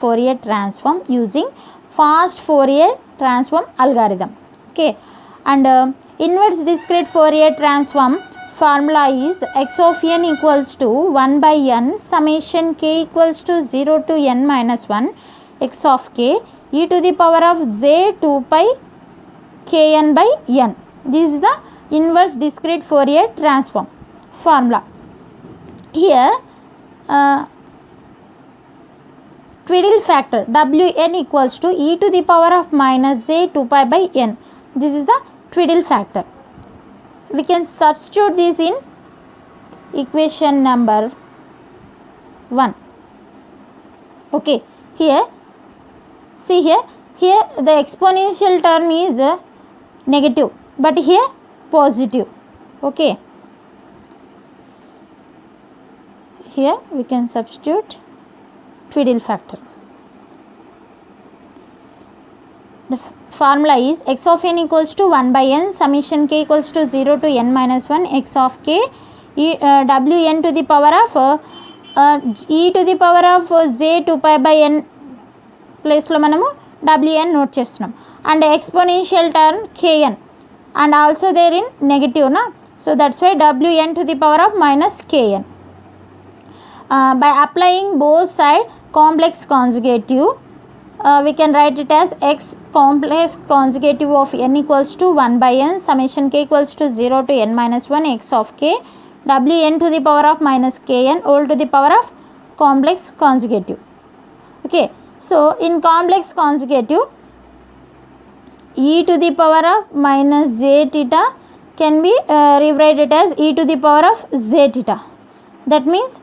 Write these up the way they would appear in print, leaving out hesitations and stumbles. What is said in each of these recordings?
Fourier transform using fast Fourier transform algorithm. Okay, and inverse discrete Fourier transform formula is x of n equals to 1 by n summation k equals to 0 to n minus 1 x of k e to the power of j 2 pi kn by n. This is the inverse discrete Fourier transform formula. Here twiddle factor Wn equals to e to the power of minus j 2 pi by n. This is the twiddle factor. We can substitute this in equation number 1. Okay, here see here the exponential term is negative, but here positive. Okay, here we can substitute twiddle factor. The formula is x of n equals to 1 by n summation k equals to 0 to n minus 1 x of k wn to the power of e to the power of j 2 pi by n place lo manamu wn note chestunnam, and exponential term kn, and also there in negative na, so that's why wn to the power of minus kn. By applying both side complex conjugative, we can write it as x complex conjugative of n equals to 1 by n summation k equals to 0 to n minus 1 x of k wn to the power of minus kn all to the power of complex conjugative. Okay, so in complex conjugative e to the power of minus j theta can be rewritten as e to the power of j theta. That means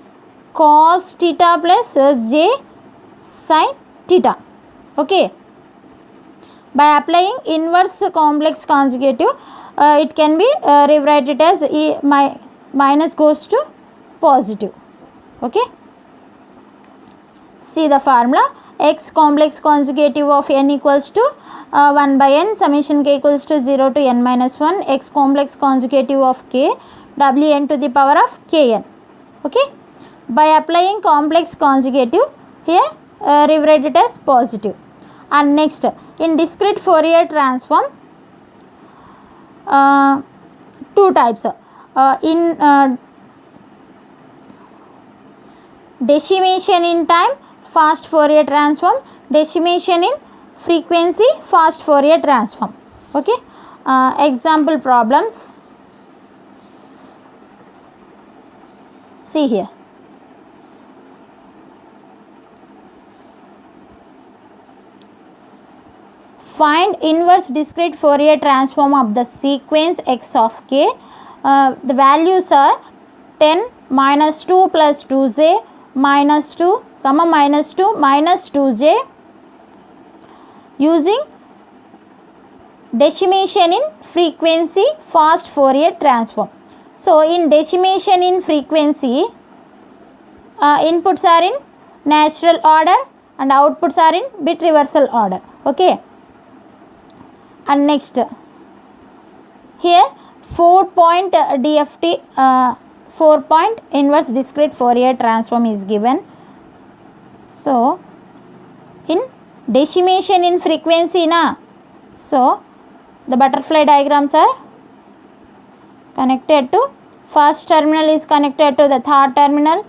cos theta plus j sin theta. Okay, by applying inverse complex conjugative, it can be rewritten as minus goes to positive. Okay, see the formula x complex conjugative of n equals to 1 by n summation k equals to 0 to n minus 1 x complex conjugative of k wn to the power of kn. Okay, by applying complex conjugative here rewrite it as positive. And next, in discrete Fourier transform, two types. In decimation in time fast Fourier transform, decimation in frequency fast Fourier transform. Okay, example problems. See here. Find inverse discrete Fourier transform of the sequence x of k. The values are 10, minus 2 plus 2j, minus 2, comma minus 2, minus 2j, using decimation in frequency fast Fourier transform. So, in decimation in frequency, inputs are in natural order and outputs are in bit reversal order. Okay. And next, here 4-point DFT, 4-point inverse discrete Fourier transform is given. So, in decimation in frequency na, so the butterfly diagrams are connected to first terminal is connected to the third terminal,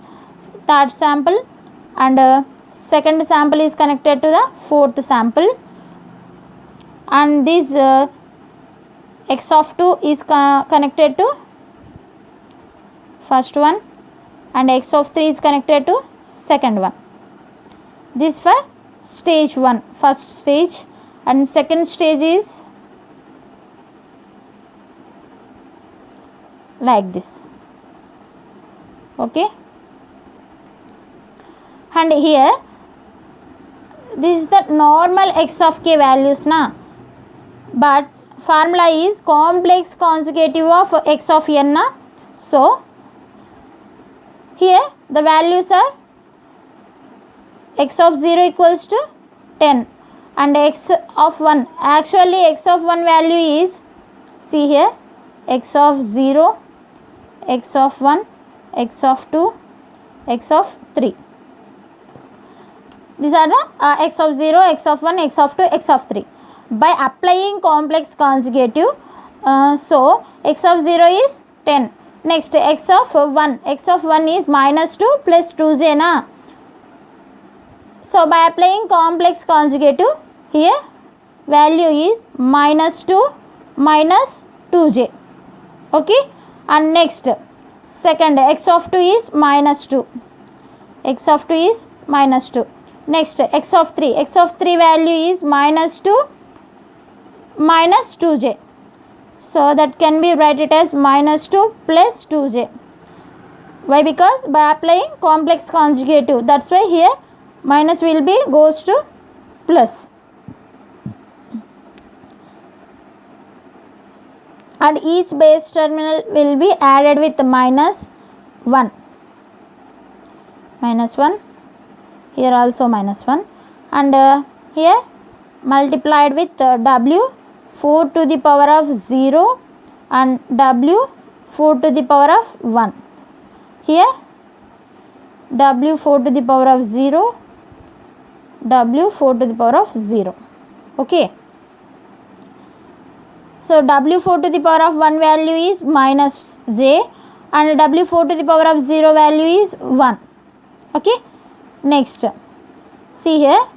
third sample, and second sample is connected to the fourth sample. And this x of 2 is connected to first one, and x of 3 is connected to second one. This for stage 1, first stage, and second stage is like this. Okay, and here this is the normal x of k values na, but formula is complex conjugative of x of n na. So, here the values are x of 0 equals to 10 and x of 1. Actually x of 1 value is, see here, x of 0, x of 1, x of 2, x of 3. These are the x of 0, x of 1, x of 2, x of 3. By applying complex conjugative, so x of 0 is 10. Next x of 1. X of 1 is minus 2 plus 2j na. So by applying complex conjugative, here value is minus 2 minus 2j. Okay. And next second x of 2 is minus 2. X of 2 is minus 2. Next x of 3. X of 3 value is minus 2 minus 2j. So that can be write it as minus 2 plus 2j. Why? Because by applying complex conjugative, that's why here minus will be goes to plus. And each base terminal will be added with minus 1. Minus 1. Here also minus 1. And here multiplied with w 4 to the power of 0 and w 4 to the power of 1. Here w 4 to the power of 0, w 4 to the power of 0. Okay. So w 4 to the power of 1 value is minus j and w 4 to the power of 0 value is 1. Okay. Next, see here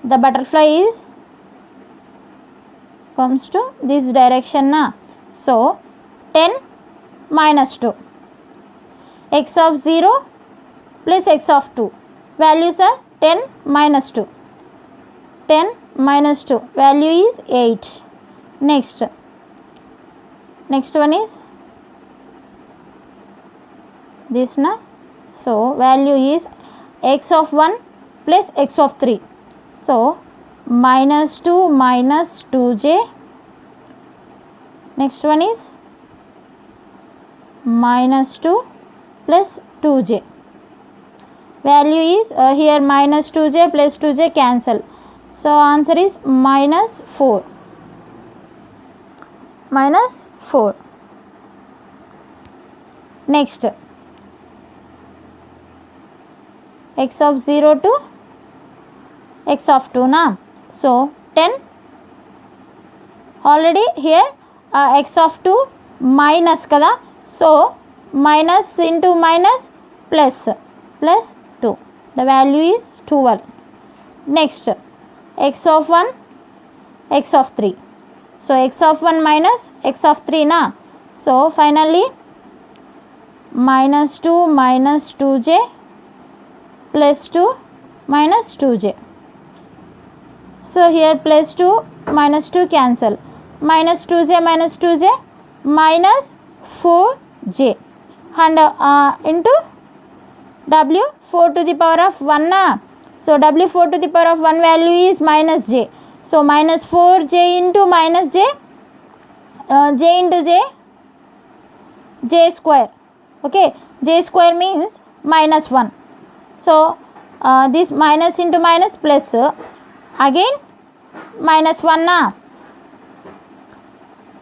the butterfly is comes to this direction na. So 10 minus 2. X of 0 plus x of 2. Values are 10 minus 2. 10 minus 2. Value is 8. Next one is this na. So value is x of 1 plus x of 3. So minus 2 minus 2j. Next one is minus 2 plus 2j. Value is here minus 2j plus 2j cancel. So answer is minus 4. Minus 4. Next, x of 0 to x of 2 na. So 10 already here x of 2 minus kada. So minus into minus plus 2. The value is 12. Next, x of 1, x of 3. So x of 1 minus x of 3 na. So finally minus 2 minus 2j plus 2 minus 2j. So here plus 2 minus 2 cancel. Minus 2j minus 4j. And into w 4 to the power of 1 na. So w 4 to the power of 1 value is minus j. So minus 4j into minus j, j into j, j square. Okay, j square means minus 1. So this minus into minus plus again minus 1 na.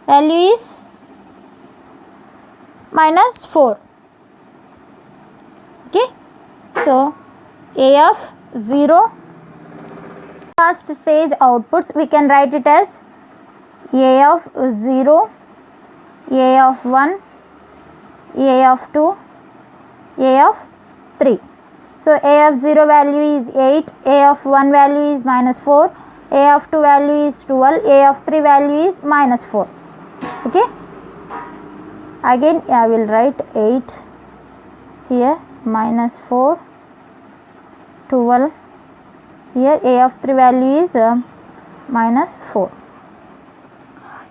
Value is minus 4. Okay, so a of 0 first stage outputs we can write it as a of 0, a of 1, a of 2, a of 3. So a of 0 value is 8, a of 1 value is minus 4, a of 2 value is 12, a of 3 value is minus 4. Okay, again I will write 8 here, minus 4, 12, here a of 3 value is minus 4.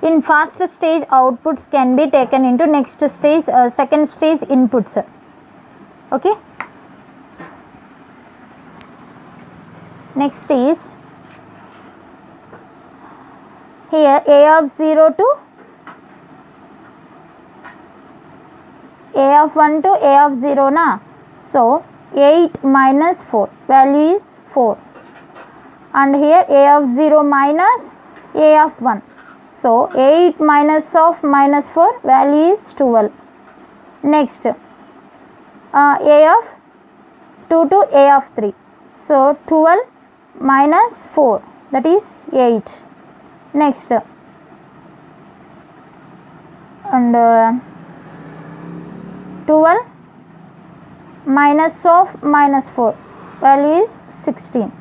In first stage outputs can be taken into next stage second stage inputs. Okay, next is here a of 0 to a of 1 to a of 0 na. So 8 minus 4 value is 4, and here a of 0 minus a of 1. So 8 minus of minus 4 value is 12. Next a of 2 to a of 3. So 12 minus 4, that is 8. Next, and 12 minus of minus 4, value is 16.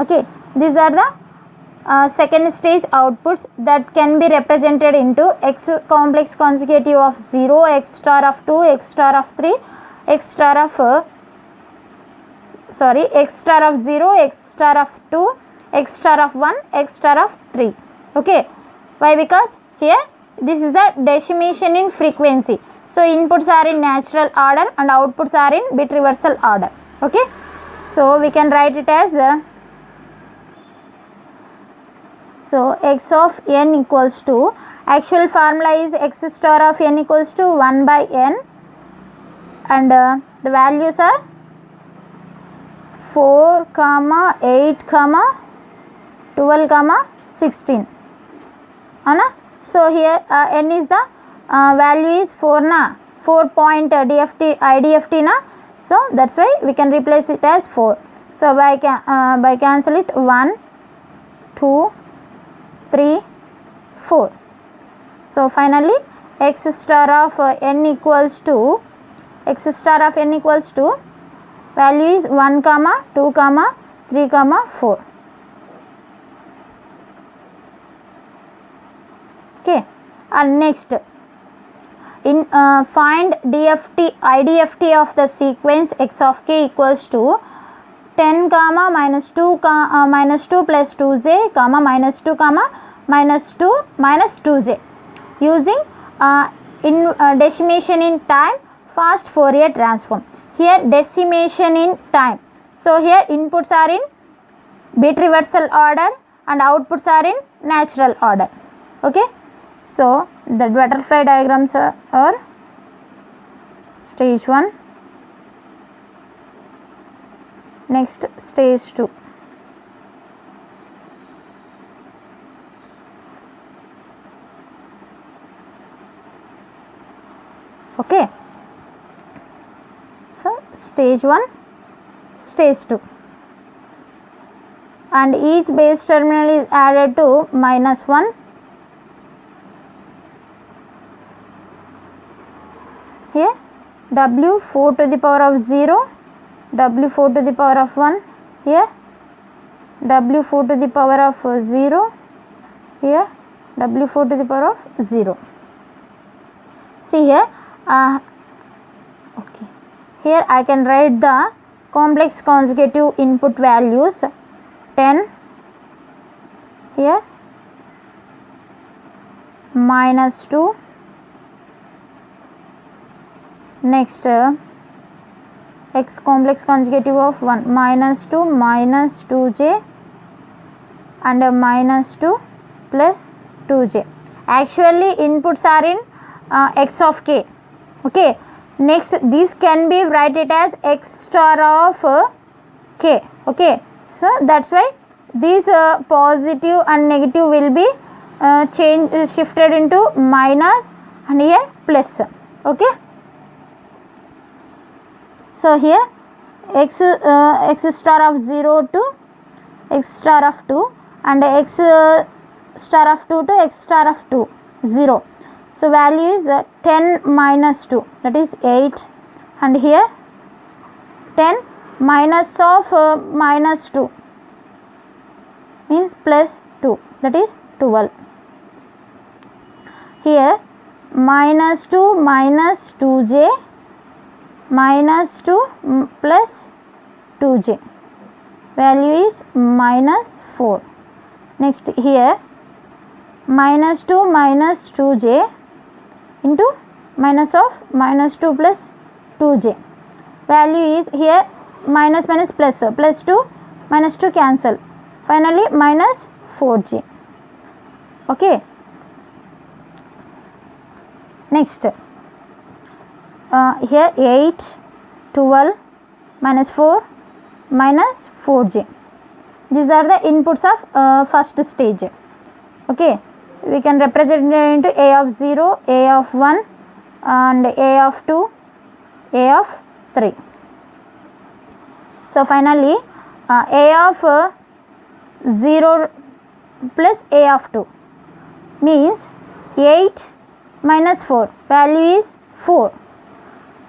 Okay, these are the second stage outputs that can be represented into x complex consecutive of 0, x star of 2, x star of 3, x star of x star of 0, x star of 2, x star of 1, x star of 3. Okay, why? Because here this is the decimation in frequency, so inputs are in natural order and outputs are in bit reversal order. Okay, so we can write it as so x of n equals to, actual formula is x star of n equals to 1 by n, and the values are 4, 8, 12, 16. So here n is the value is 4 na, 4 point DFT IDFT na, so that's why we can replace it as 4. So by cancel it 1, 2, 3, 4. So finally x star of n equals to value is 1, 2, 3, 4. Okay, and next in find IDFT of the sequence x of k equals to 10, minus 2, minus 2 plus 2j, minus 2, minus 2, minus 2j, using in decimation in time fast Fourier transform. Here decimation in time, so here inputs are in bit reversal order and outputs are in natural order. Okay, so the butterfly diagrams are stage 1, next stage 2. Okay, so stage 1, stage 2, and each base terminal is added to minus 1. Here w 4 to the power of 0, w 4 to the power of 1, here w 4 to the power of 0, here w 4 to the power of 0. See here, okay, here I can write the complex consecutive input values 10, here minus 2, next x complex consecutive of 1, minus 2, minus 2j, and minus 2 plus 2j. Actually inputs are in x of k. Okay, next this can be write it as x star of k. Okay, so that's why these positive and negative will be shifted into minus and here plus. Okay, so here x star of 0 to x star of 2 and x star of 2 to x star of 2, 0. So value is 10 minus 2, that is 8, and here 10 minus of minus 2 means plus 2, that is 12. Here minus 2 minus 2j minus 2 plus 2j, value is minus 4. Next here minus 2 minus 2j into minus of minus 2 plus 2j, value is here minus minus plus, plus 2 minus 2 cancel, finally minus 4j. Okay, next here 8, 12, minus 4, minus 4j. These are the inputs of first stage. Okay, we can represent it into a of 0, a of 1 and a of 2, a of 3. So finally a of 0 plus a of 2 means 8 minus 4, value is 4,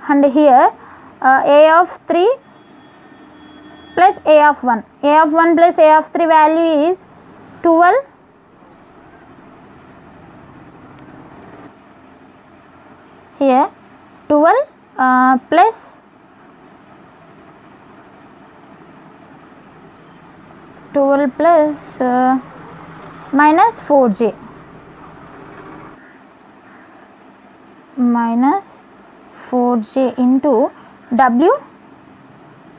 and here a of 3 plus a of 1, a of 1 plus a of 3 value is 12, here 12 plus 12 plus minus 4j, minus 4j into w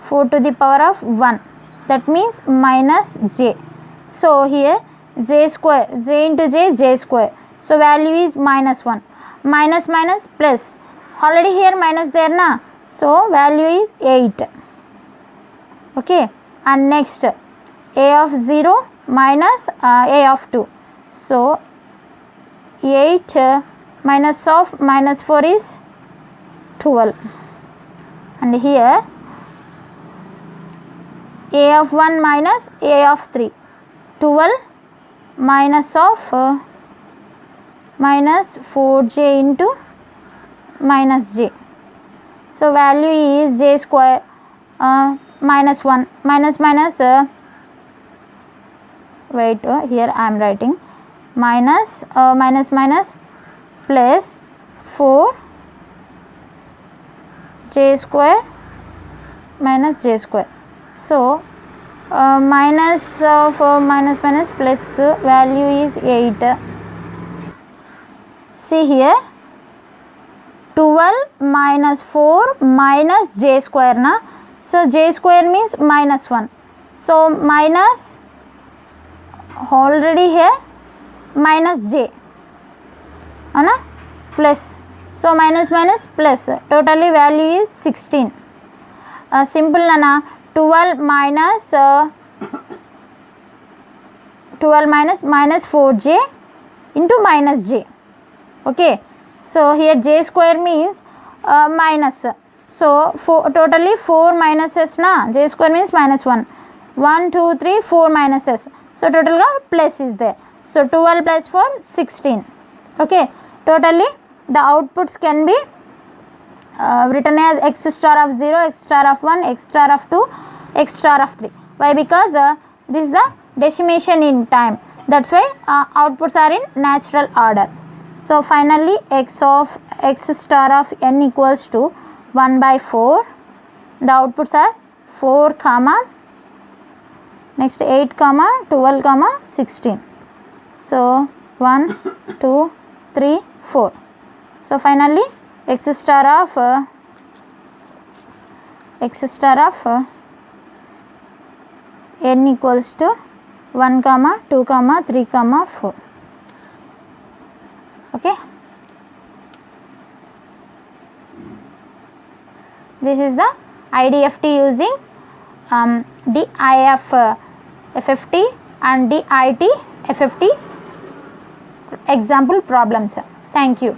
4 to the power of 1, that means minus j. So here j square, j into j square, so value is minus 1, minus minus plus, already here minus there na, so value is 8. Okay, and next a of 0 minus a of 2, so 8 minus of minus 4 is 12, and here a of 1 minus a of 3, 12 minus of minus 4j into minus j, so value is j square minus 1, minus minus wait, here I am writing minus minus minus plus 4 j square minus j square, so minus of minus minus plus value is 8. See here 12 minus 4 minus j square na, so j square means minus 1, so minus already here minus j ana plus, so minus minus plus, totally value is 16. Simple nana, 12 minus minus 4j into minus j. Okay, so here j square means minus, so totally 4 minuses na, j square means minus 1, 1 2 3 4 minuses, so total plus is there, so 12 plus 4 16. Okay, totally the outputs can be written as x star of 0, x star of 1, x star of 2, x star of 3. Why? Because this is the decimation in time, that's why outputs are in natural order. So finally x star of n equals to 1 by 4, the outputs are 4 comma next 8 comma 12 comma 16, so 1 2 3 4, so finally x star of n equals to 1 comma 2 comma 3 comma 4. Okay, this is the IDFT using DIF FFT and DIT FFT example problems. Thank you.